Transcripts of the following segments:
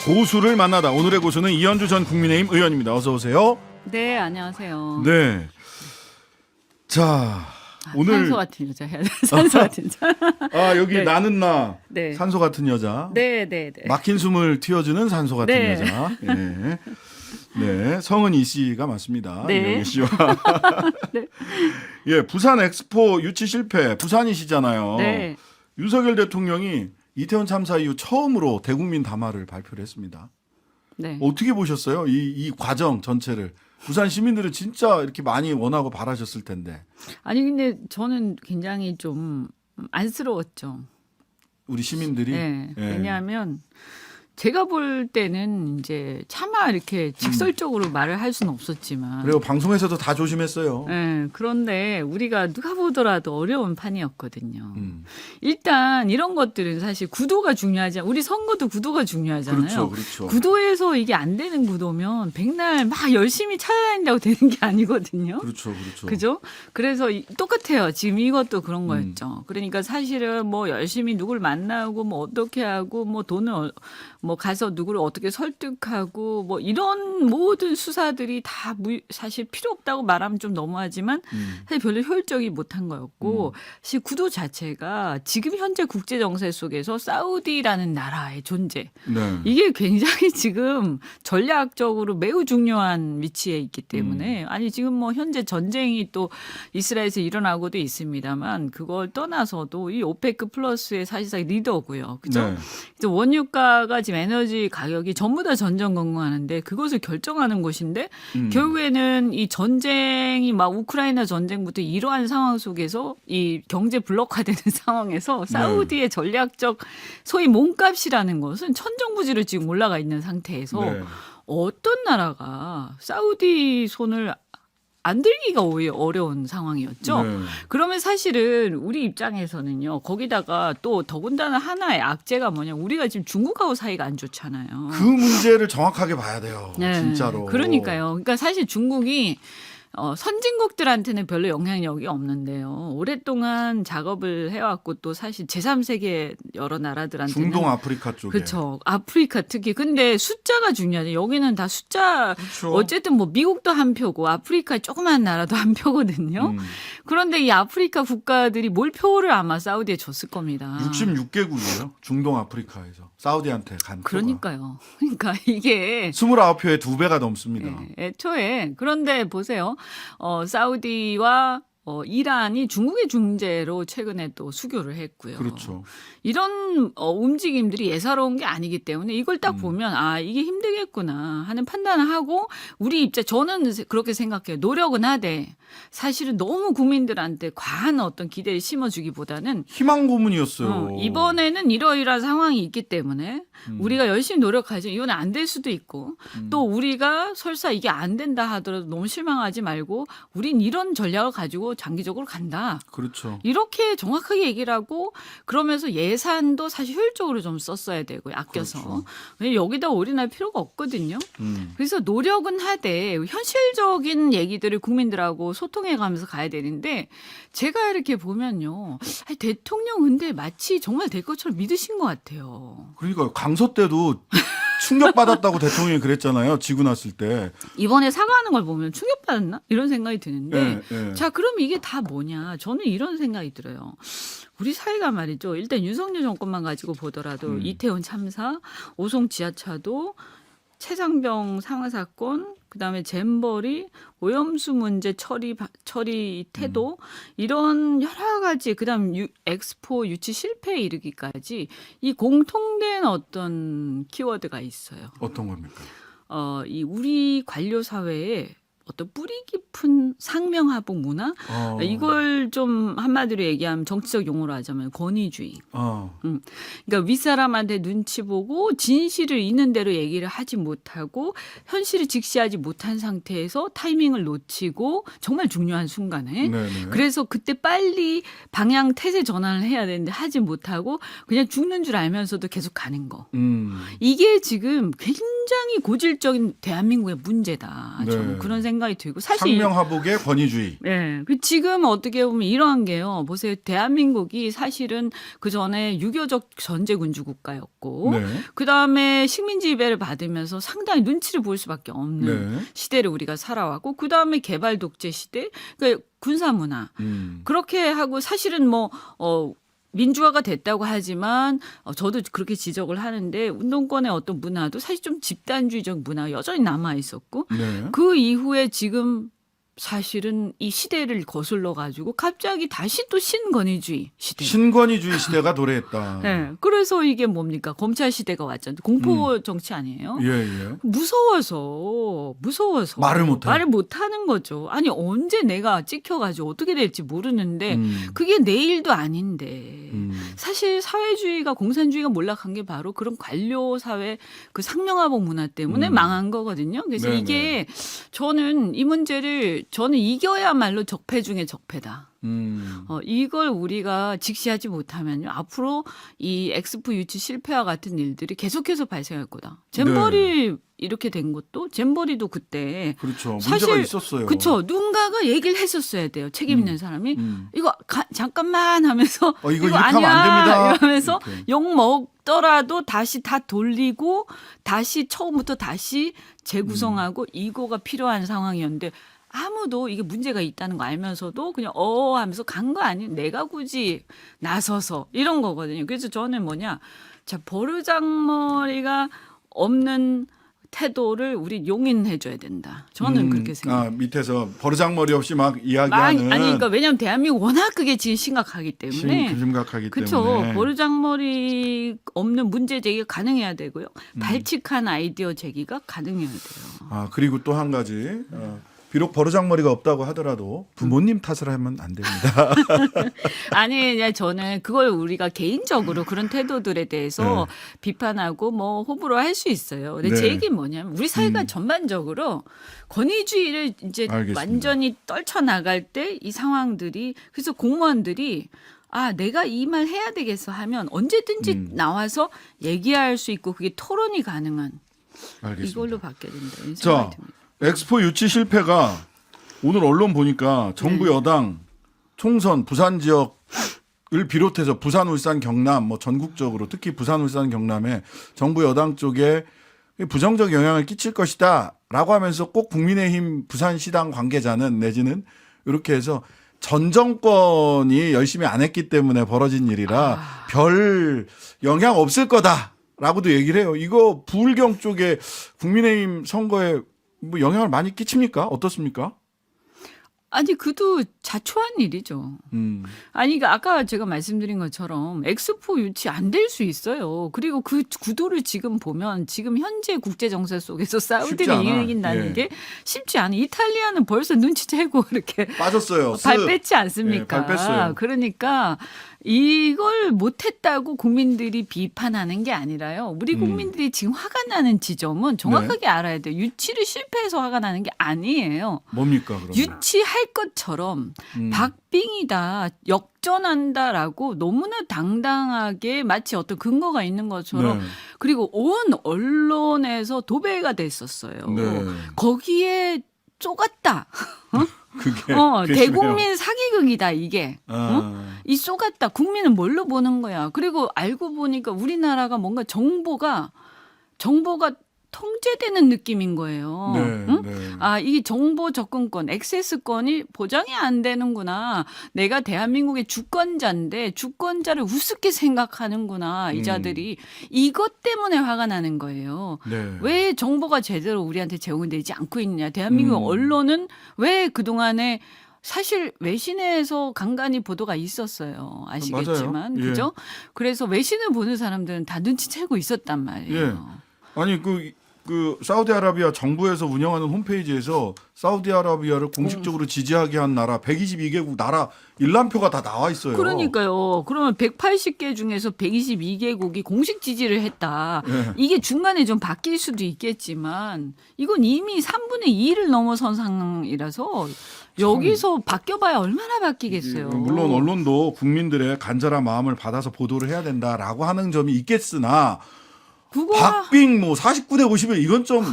고수를 만나다. 오늘의 고수는 이현주 전 국민의힘 의원입니다. 어서 오세요. 네, 안녕하세요. 네. 자, 오늘 산소 같은 여자 해야 돼. 산소 같은 여자. 여기 네. 나는 나 네. 산소 같은 여자. 네, 네, 네. 막힌 숨을 틔워주는 산소 같은 네. 여자. 네. 네, 성은 이 씨가 맞습니다. 네. 이영애 씨와. 네. 예, 부산 엑스포 유치 실패. 부산이시잖아요. 네. 윤석열 대통령이 이태원 참사 이후 처음으로 대국민 담화를 발표를 했습니다. 네. 어떻게 보셨어요? 이 과정 전체를. 부산 시민들은 진짜 이렇게 많이 원하고 바라셨을 텐데. 아니 근데 저는 굉장히 좀 안쓰러웠죠. 우리 시민들이. 네. 예. 왜냐하면 제가 볼 때는 이제 차마 이렇게 직설적으로 말을 할 수는 없었지만. 그리고 방송에서도 다 조심했어요. 네, 그런데 우리가 누가 보더라도 어려운 판이었거든요. 음. 일단 이런 것들은 사실 구도가 중요하지 않아요. 우리 선거도 구도가 중요하잖아요. 그렇죠, 그렇죠. 구도에서 이게 안 되는 구도면 백날 막 열심히 찾아다닌다고 되는 게 아니거든요. 그렇죠, 그렇죠. 그죠? 그래서 똑같아요. 지금 이것도 그런 거였죠. 그러니까 사실은 뭐 열심히 누구를 만나고 뭐 어떻게 하고 뭐 돈을 뭐 가서 누구를 어떻게 설득하고 뭐 이런 모든 수사들이 다 사실 필요 없다고 말하면 좀 너무하지만 사실 별로 효율적이 못한 거였고 사실 구도 자체가 지금 현재 국제 정세 속에서 사우디라는 나라의 존재 네. 이게 굉장히 지금 전략적으로 매우 중요한 위치에 있기 때문에 아니 지금 뭐 현재 전쟁이 또 이스라엘에서 일어나고도 있습니다만 그걸 떠나서도 이 오페크 플러스의 사실상 리더고요. 그죠? 네. 그래서 원유가가 지금 에너지 가격이 전부 다 전전긍긍하는데 그것을 결정하는 곳인데 결국에는 이 전쟁이 막 우크라이나 전쟁부터 이러한 상황 속에서 이 경제 블록화되는 상황에서 사우디의 전략적 소위 몸값이라는 것은 천정부지로 지금 올라가 있는 상태에서 네. 어떤 나라가 사우디 손을 안 들기가 오히려 어려운 상황이었죠. 네. 그러면 사실은 우리 입장에서는요. 거기다가 또 더군다나 하나의 악재가 뭐냐. 우리가 지금 중국하고 사이가 안 좋잖아요. 그 문제를 정확하게 봐야 돼요. 네, 진짜로. 그러니까요. 그러니까 사실 중국이 선진국들한테는 별로 영향력이 없는데요. 오랫동안 작업을 해왔고 또 사실 제3세계 여러 나라들한테는 중동 아프리카 쪽에. 그렇죠. 아프리카 특히. 근데 숫자가 중요하죠. 여기는 다 숫자 그렇죠. 어쨌든 뭐 미국도 한 표고 아프리카 조그만 나라도 한 표거든요. 그런데 이 아프리카 국가들이 몰표를 아마 사우디에 줬을 겁니다. 66개국이에요. 중동 아프리카에서. 사우디한테 간 표가. 그러니까요. 그러니까 이게 29표의 2배가 넘습니다. 애초에 그런데 보세요. 사우디와 이란이 중국의 중재로 최근에 또 수교를 했고요. 그렇죠. 이런 움직임들이 예사로운 게 아니기 때문에 이걸 딱 보면 아 이게 힘들겠구나 하는 판단을 하고 우리 입장 저는 그렇게 생각해요. 노력은 하되 사실은 너무 국민들한테 과한 어떤 기대를 심어주기보다는 희망 고문이었어요. 이번에는 이러이러한 상황이 있기 때문에 우리가 열심히 노력하죠. 이건 안 될 수도 있고 또 우리가 설사 이게 안 된다 하더라도 너무 실망하지 말고 우린 이런 전략을 가지고 장기적으로 간다. 그렇죠. 이렇게 정확하게 얘기를 하고 그러면서 예산도 사실 효율적으로 좀 썼어야 되고 아껴서 그렇죠. 왜냐면 여기다 올인할 필요가 없거든요. 음. 그래서 노력은 하되 현실적인 얘기들을 국민들하고 소통해가면서 가야 되는데 제가 이렇게 보면요. 아니, 대통령 근데 마치 정말 될 것처럼 믿으신 것 같아요. 그러니까 강서 때도 충격받았다고 대통령이 그랬잖아요. 지고 났을 때. 이번에 사과하는 걸 보면 충격받았나? 이런 생각이 드는데 네. 자 그럼 이게 다 뭐냐 저는 이런 생각이 들어요. 우리 사회가 말이죠. 일단 윤석열 정권만 가지고 보더라도 이태원 참사, 오송 지하차도, 최상병 상하 사건, 그다음에 잼버리, 오염수 문제 처리 태도 이런 여러 가지 그다음 엑스포 유치 실패에 이르기까지 이 공통된 어떤 키워드가 있어요. 어떤 겁니까? 이 우리 관료 사회에 어떤 뿌리 깊은 상명하복 문화 이걸 좀 한마디로 얘기하면 정치적 용어로 하자면 권위주의. 그러니까 윗사람한테 눈치 보고 진실을 있는 대로 얘기를 하지 못하고 현실을 직시하지 못한 상태에서 타이밍을 놓치고 정말 중요한 순간에 네네. 그래서 그때 빨리 방향 태세 전환을 해야 되는데 하지 못하고 그냥 죽는 줄 알면서도 계속 가는 거. 이게 지금 굉장히 굉장히 고질적인 대한민국의 문제다. 네. 저는 그런 생각이 들고 사실 상명하복의 권위주의. 네. 지금 어떻게 보면 이러한 게요. 보세요. 대한민국이 사실은 그 전에 유교적 전제군주 국가였고, 네. 그 다음에 식민지 지배를 받으면서 상당히 눈치를 볼 수밖에 없는 네. 시대를 우리가 살아왔고, 그 다음에 개발 독재 시대, 그러니까 군사 문화 그렇게 하고 사실은 민주화가 됐다고 하지만 저도 그렇게 지적을 하는데 운동권의 어떤 문화도 사실 좀 집단주의적 문화가 여전히 남아 있었고 네. 그 이후에 지금 사실은 이 시대를 거슬러 가지고 갑자기 다시 또 신권위주의 시대. 신권위주의 시대가 도래했다. 네. 그래서 이게 뭡니까? 검찰 시대가 왔잖아요. 공포 정치 아니에요? 예, 예. 무서워서 말을 못해. 말을 못하는 거죠. 아니 언제 내가 찍혀가지고 어떻게 될지 모르는데 음. 그게 내일도 아닌데 음. 사실 사회주의가 공산주의가 몰락한 게 바로 그런 관료 사회 그 상명하복 문화 때문에 망한 거거든요. 그래서 네네. 이게 저는 이 문제를 저는 이겨야말로 적폐 중에 적폐다. 이걸 우리가 직시하지 못하면요. 앞으로 이 엑스포 유치 실패와 같은 일들이 계속해서 발생할 거다. 잼버리 이렇게 된 것도 잼버리도 그때 그렇죠. 사실 문제가 있었어요. 그렇죠. 누군가가 얘기를 했었어야 돼요. 책임 있는 사람이 이거 잠깐만 하면서 이거 이거 이렇게 하면 아니야 안 됩니다. 이러면서 이렇게. 욕 먹더라도 다시 다 돌리고 다시 처음부터 다시 재구성하고 이거가 필요한 상황이었는데 아무도 이게 문제가 있다는 거 알면서도 그냥 하면서 간 거 아니에요. 내가 굳이 나서서 이런 거거든요. 그래서 저는 자 버르장머리가 없는 태도를 우리 용인해줘야 된다. 저는 그렇게 생각해요. 밑에서 버르장머리 없이 막 이야기하는. 그러니까 왜냐하면 대한민국 워낙 그게 지금 심각하기 때문에. 심각하기 그렇죠. 때문에. 버르장머리 없는 문제 제기가 가능해야 되고요. 발칙한 아이디어 제기가 가능해야 돼요. 그리고 또 한 가지. 비록 버르장머리가 없다고 하더라도 부모님 탓을 하면 안 됩니다. 아니, 저는 그걸 우리가 개인적으로 그런 태도들에 대해서 비판하고 호불호 할 수 있어요. 근데 제 얘기는 뭐냐면 우리 사회가 전반적으로 권위주의를 이제 알겠습니다. 완전히 떨쳐나갈 때 이 상황들이 그래서 공무원들이 내가 이 말 해야 되겠어 하면 언제든지 나와서 얘기할 수 있고 그게 토론이 가능한 알겠습니다. 이걸로 바뀌어야 된다. 이 자, 생각이 듭니다. 엑스포 유치 실패가 오늘 언론 보니까 정부 여당 총선 부산 지역을 비롯해서 부산, 울산, 경남 전국적으로 특히 부산, 울산, 경남에 정부 여당 쪽에 부정적 영향을 끼칠 것이다라고 하면서 꼭 국민의힘 부산시당 관계자는 내지는 이렇게 해서 전 정권이 열심히 안 했기 때문에 벌어진 일이라 별 영향 없을 거다라고도 얘기를 해요. 이거 부울경 쪽에 국민의힘 선거에 영향을 많이 끼칩니까? 어떻습니까? 아니 그도 자초한 일이죠. 아니 그러니까 아까 제가 말씀드린 것처럼 엑스포 유치 안 될 수 있어요. 그리고 그 구도를 지금 보면 지금 현재 국제 정세 속에서 사우디가 이긴다는 게 쉽지 않아. 이탈리아는 벌써 눈치채고 이렇게 빠졌어요. 발 뺐지 않습니까? 발 뺐어요. 그러니까 이걸 못했다고 국민들이 비판하는 게 아니라요. 우리 국민들이 지금 화가 나는 지점은 정확하게 알아야 돼요. 유치를 실패해서 화가 나는 게 아니에요. 뭡니까 그러면? 유치할 것처럼 박빙이다, 역전한다라고 너무나 당당하게 마치 어떤 근거가 있는 것처럼 그리고 온 언론에서 도배가 됐었어요. 거기에 쏘갔다. 그게 대국민 사기극이다 이게. 이 쏘갔다. 국민은 뭘로 보는 거야. 그리고 알고 보니까 우리나라가 뭔가 정보가 통제되는 느낌인 거예요. 이 정보 접근권, 액세스권이 보장이 안 되는구나. 내가 대한민국의 주권자인데 주권자를 우습게 생각하는구나. 이 자들이 이것 때문에 화가 나는 거예요. 왜 정보가 제대로 우리한테 제공되지 않고 있냐. 대한민국 언론은 왜 그동안에 사실 외신에서 간간히 보도가 있었어요. 아시겠지만. 그죠? 그래서 외신을 보는 사람들은 다 눈치채고 있었단 말이에요. 아니 그 사우디아라비아 정부에서 운영하는 홈페이지에서 사우디아라비아를 공식적으로 지지하게 한 나라 122개국 나라 일람표가 다 나와 있어요. 그러니까요. 그러면 180개 중에서 122개국이 공식 지지를 했다. 이게 중간에 좀 바뀔 수도 있겠지만 이건 이미 3분의 2를 넘어선 상황이라서 여기서 바뀌어봐야 얼마나 바뀌겠어요. 물론 언론도 국민들의 간절한 마음을 받아서 보도를 해야 된다라고 하는 점이 있겠으나 그거 박빙 뭐 49대 51 이건 좀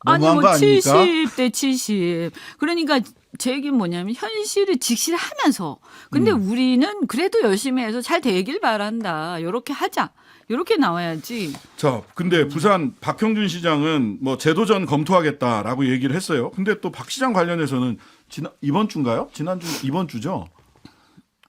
아니 너무한 거 뭐 아닙니까? 70대 70. 그러니까 제 얘기는 뭐냐면 현실을 직시하면서 근데 우리는 그래도 열심히 해서 잘 되길 바란다. 이렇게 하자. 이렇게 나와야지. 자, 근데 부산 박형준 시장은 뭐 재도전 검토하겠다라고 얘기를 했어요. 근데 또 박 시장 관련해서는 이번 주인가요? 지난주 이번 주죠.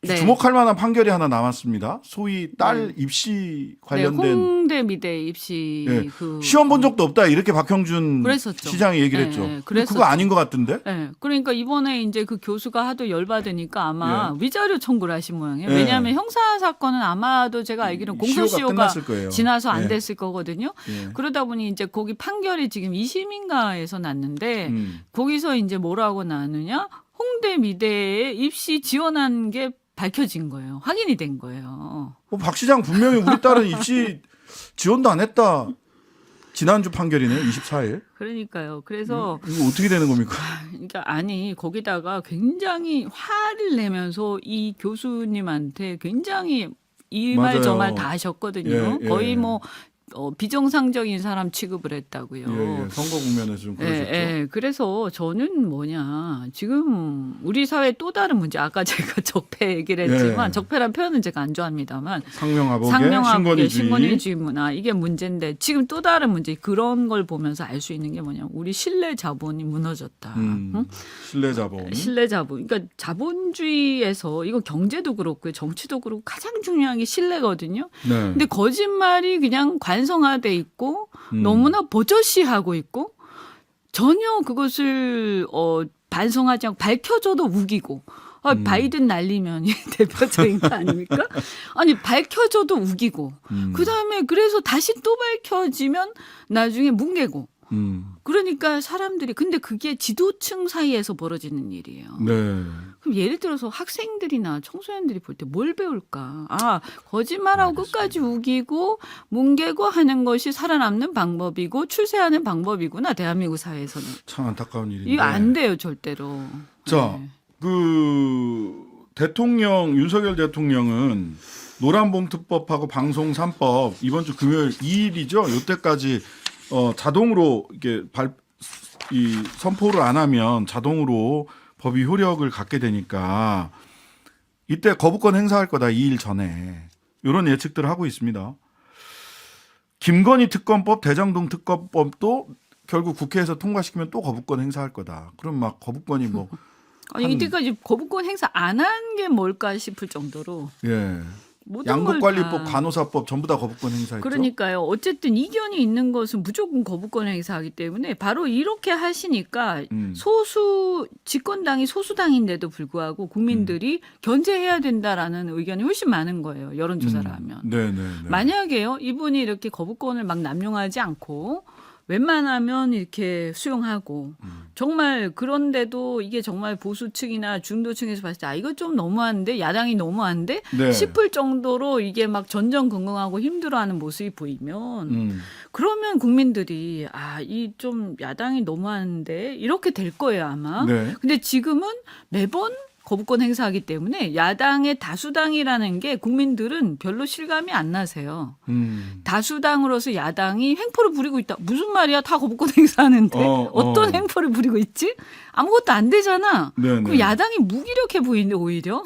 네. 주목할 만한 판결이 하나 남았습니다. 소위 딸 네. 입시 네, 관련된 홍대 미대 입시 예, 그 시험 본 적도 없다 이렇게 박형준 그랬었죠. 시장이 얘기를 네, 했죠. 네, 근데 그랬었죠. 그거 아닌 것 같은데? 네, 그러니까 이번에 이제 그 교수가 하도 열받으니까 아마 위자료 청구를 하신 모양이에요. 예. 왜냐하면 형사 사건은 아마도 제가 알기로는 시효가 공소시효가 끝났을 거예요. 지나서 안 예. 됐을 거거든요. 예. 그러다 보니 이제 거기 판결이 지금 2심인가에서 났는데 거기서 이제 뭐라고 나느냐? 홍대 미대에 입시 지원한 게 밝혀진 거예요. 확인이 된 거예요. 박 시장 분명히 우리 딸은 입시 지원도 안 했다. 지난주 판결이네 24일. 그러니까요. 그래서 이거 어떻게 되는 겁니까? 그러니까 아니 거기다가 굉장히 화를 내면서 이 교수님한테 굉장히 이 말 저 말 맞아요. 다 하셨거든요. 예, 예. 거의 뭐 비정상적인 사람 취급을 했다고요. 예, 예. 선거 국면에서 좀 예, 그러셨죠. 예. 그래서 저는 뭐냐 지금 우리 사회 또 다른 문제 아까 제가 적폐 얘기를 했지만 예. 적폐란 표현은 제가 안 좋아합니다만 상명하복의 상명하복의 신권위주의. 신권위주의 문화 이게 문제인데 지금 또 다른 문제 그런 걸 보면서 알 수 있는 게 뭐냐 우리 신뢰 자본이 무너졌다. 응? 신뢰 자본. 신뢰 자본. 그러니까 자본주의에서 이거 경제도 그렇고 정치도 그렇고 가장 중요한 게 신뢰거든요. 네. 근데 거짓말이 그냥 관성화돼 있고 너무나 버젓이하고 있고 전혀 그것을 반성하지 않고 밝혀져도 우기고 바이든 날리면 대표적인 거 아닙니까? 아니 밝혀져도 우기고 그다음에 그래서 다시 또 밝혀지면 나중에 뭉개고 그러니까 사람들이 근데 그게 지도층 사이에서 벌어지는 일이에요. 네. 그럼 예를 들어서 학생들이나 청소년들이 볼 때 뭘 배울까? 아, 거짓말하고 끝까지 우기고 뭉개고 하는 것이 살아남는 방법이고 출세하는 방법이구나. 대한민국 사회에서는. 참 안타까운 일인데. 이거 안 돼요, 절대로. 자, 네. 그 대통령 윤석열 대통령은 노란봉투법하고 방송 3법 이번 주 금요일 2일이죠. 이때까지 자동으로 이게 이 선포를 안 하면 자동으로 법이 효력을 갖게 되니까 이때 거부권 행사할 거다 2일 전에 이런 예측들을 하고 있습니다. 김건희 특검법, 대장동 특검법도 결국 국회에서 통과시키면 또 거부권 행사할 거다. 그럼 막 거부권이 뭐 아니, 이때까지 거부권 행사 안 한 게 뭘까 싶을 정도로. 예. 모든 걸 양국관리법, 다. 간호사법 전부 다 거부권 행사했죠. 그러니까요. 어쨌든 이견이 있는 것은 무조건 거부권 행사하기 때문에 바로 이렇게 하시니까 소수 집권당이 소수당인데도 불구하고 국민들이 견제해야 된다라는 의견이 훨씬 많은 거예요. 여론조사를 하면. 네네. 만약에요. 이분이 이렇게 거부권을 막 남용하지 않고 웬만하면 이렇게 수용하고 정말 그런데도 이게 정말 보수층이나 중도층에서 봤을 때 이거 좀 너무한데 야당이 너무한데 네. 싶을 정도로 이게 막 전전긍긍하고 힘들어하는 모습이 보이면 그러면 국민들이 이 좀 야당이 너무하는데 이렇게 될 거예요 아마. 네. 근데 지금은 매번 거부권 행사하기 때문에 야당의 다수당이라는 게 국민들은 별로 실감이 안 나세요. 다수당으로서 야당이 횡포를 부리고 있다. 무슨 말이야? 다 거부권 행사하는데 어떤 횡포를 부리고 있지? 아무것도 안 되잖아. 네네. 그 야당이 무기력해 보이는데 오히려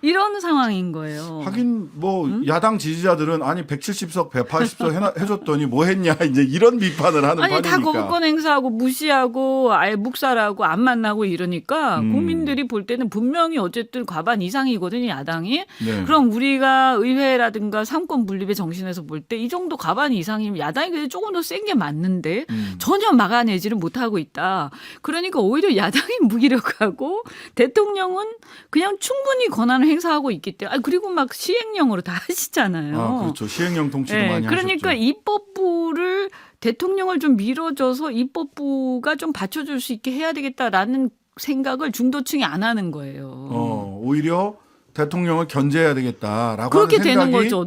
이런 상황인 거예요. 하긴 뭐 야당 지지자들은 아니 170석 180석 해줬더니 뭐 했냐 이제 이런 비판을 하는 아니 판이니까. 다 거부권 행사하고 무시하고 아예 묵살하고 안 만나고 이러니까 국민들이 볼 때는 분명히 어쨌든 과반 이상이거든요 야당이. 네. 그럼 우리가 의회라든가 삼권 분립의 정신에서 볼 때 이 정도 과반 이상이면 야당이 그래도 조금 더 센 게 맞는데 전혀 막아내지를 못하고 있다. 그러니까 오히려 야당이 무기력하고 대통령은 그냥 충분히 권한을 행사하고 있기 때문에 그리고 막 시행령으로 다 하시잖아요. 그렇죠. 시행령 통치도 네, 많이 그러니까 하셨죠. 입법부를 대통령을 좀 밀어줘서 입법부가 좀 받쳐줄 수 있게 해야 되겠다라는 생각을 중도층이 안 하는 거예요. 오히려 대통령을 견제해야 되겠다라고 그렇게 하는 생각이 되는 거죠.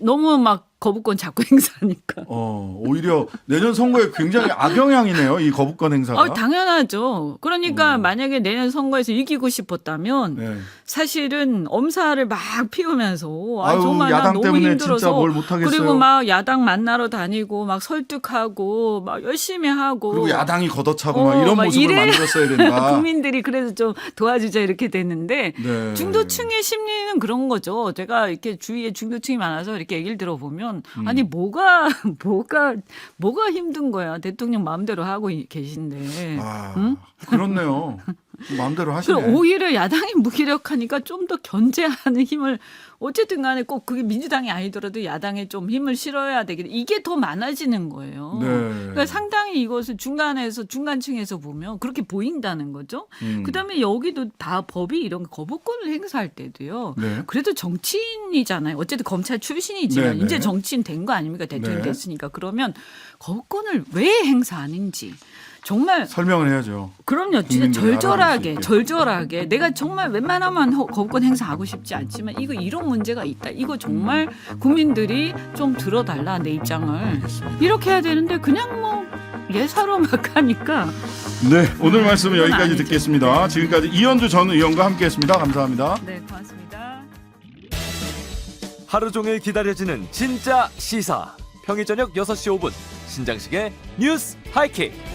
너무 막 거부권 자꾸 행사하니까. 오히려 내년 선거에 굉장히 악영향이네요. 이 거부권 행사가. 당연하죠. 그러니까 만약에 내년 선거에서 이기고 싶었다면 네. 사실은 엄살을 막 피우면서 아유, 정말 나 야당 너무 때문에 힘들어서 진짜 뭘 못하겠어요. 그리고 막 야당 만나러 다니고 막 설득하고 막 열심히 하고 그리고 야당이 걷어차고 막 이런 모습을 이래야 만들었어야 된다. 국민들이 그래서 좀 도와주자 이렇게 됐는데 네. 중도층의 심리는 그런 거죠. 제가 이렇게 주위에 중도층이 많아서 이렇게 얘기를 들어보면 아니 뭐가 힘든 거야. 대통령 마음대로 하고 계신데. 응? 그렇네요. 마음대로 하시네. 그럼 오히려 야당이 무기력하니까 좀 더 견제하는 힘을 어쨌든 간에 꼭 그게 민주당이 아니더라도 야당에 좀 힘을 실어야 되겠다. 이게 더 많아지는 거예요. 네. 그러니까 상당히 이것을 중간층에서 보면 그렇게 보인다는 거죠. 그다음에 여기도 다 법이 이런 거부권을 행사할 때도요. 네. 그래도 정치인이잖아요. 어쨌든 검찰 출신이지만 네, 이제 네. 정치인 된 거 아닙니까? 대통령 네. 됐으니까. 그러면 거부권을 왜 행사하는지 정말 설명을 해야죠. 그럼요. 진짜 국민들이 알아볼 수 있게. 절절하게. 내가 정말 웬만하면 거부권 행사하고 싶지 않지만 이런 문제가 있다. 이거 정말 국민들이 좀 들어달라 내 입장을. 이렇게 해야 되는데 그냥 뭐 예사로 막 하니까. 네, 오늘 말씀은 그건 여기까지 아니죠. 듣겠습니다. 지금까지 이현주 전 의원과 함께했습니다. 감사합니다. 네, 고맙습니다. 하루 종일 기다려지는 진짜 시사. 평일 저녁 6시 5분 신장식의 뉴스 하이킥.